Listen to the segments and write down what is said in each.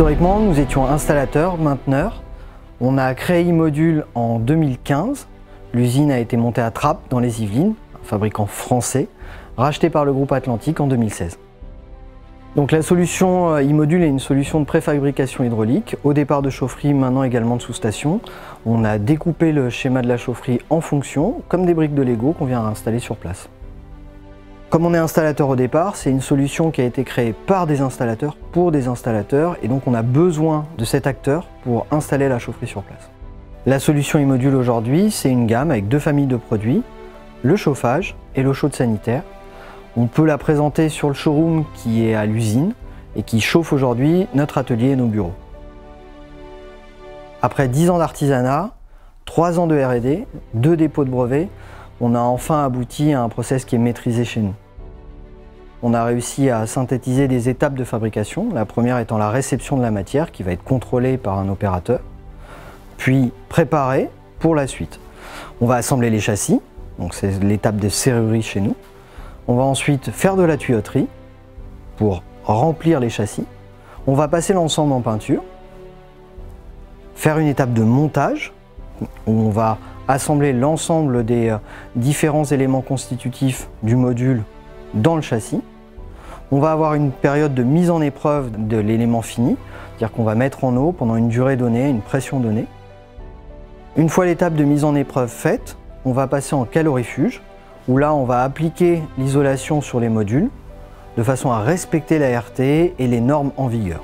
Historiquement, nous étions installateurs, mainteneurs. On a créé iModule en 2015. L'usine a été montée à Trappes, dans les Yvelines, un fabricant français, racheté par le groupe Atlantique en 2016. Donc la solution iModule est une solution de préfabrication hydraulique, au départ de chaufferie, maintenant également de sous-station. On a découpé le schéma de la chaufferie en fonction, comme des briques de Lego qu'on vient installer sur place. Comme on est installateur au départ, c'est une solution qui a été créée par des installateurs pour des installateurs, et donc on a besoin de cet acteur pour installer la chaufferie sur place. La solution iModule aujourd'hui, c'est une gamme avec deux familles de produits, le chauffage et l'eau chaude sanitaire. On peut la présenter sur le showroom qui est à l'usine et qui chauffe aujourd'hui notre atelier et nos bureaux. Après 10 ans d'artisanat, 3 ans de R&D, 2 dépôts de brevets, on a enfin abouti à un process qui est maîtrisé chez nous. On a réussi à synthétiser des étapes de fabrication, la première étant la réception de la matière qui va être contrôlée par un opérateur, puis préparée pour la suite. On va assembler les châssis, donc c'est l'étape de serrurerie chez nous. On va ensuite faire de la tuyauterie pour remplir les châssis. On va passer l'ensemble en peinture, faire une étape de montage où on va assembler l'ensemble des différents éléments constitutifs du module dans le châssis. On va avoir une période de mise en épreuve de l'élément fini, c'est-à-dire qu'on va mettre en eau pendant une durée donnée, une pression donnée. Une fois l'étape de mise en épreuve faite, on va passer en calorifuge, où là on va appliquer l'isolation sur les modules de façon à respecter la RT et les normes en vigueur.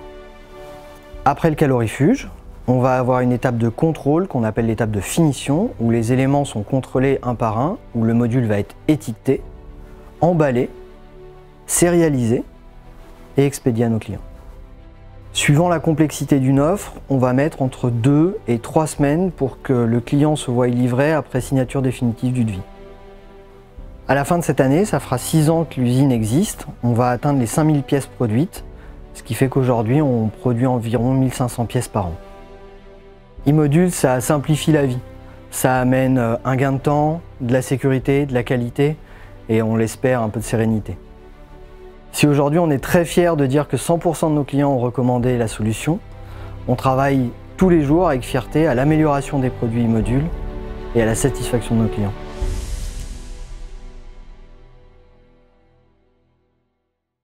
Après le calorifuge, on va avoir une étape de contrôle qu'on appelle l'étape de finition, où les éléments sont contrôlés un par un, où le module va être étiqueté, emballé, sérialisé et expédié à nos clients. Suivant la complexité d'une offre, on va mettre entre 2 et 3 semaines pour que le client se voie livré après signature définitive du devis. À la fin de cette année, ça fera 6 ans que l'usine existe, on va atteindre les 5000 pièces produites, ce qui fait qu'aujourd'hui on produit environ 1500 pièces par an. iModule, ça simplifie la vie, ça amène un gain de temps, de la sécurité, de la qualité et on l'espère un peu de sérénité. Si aujourd'hui on est très fiers de dire que 100% de nos clients ont recommandé la solution, on travaille tous les jours avec fierté à l'amélioration des produits iModule et à la satisfaction de nos clients.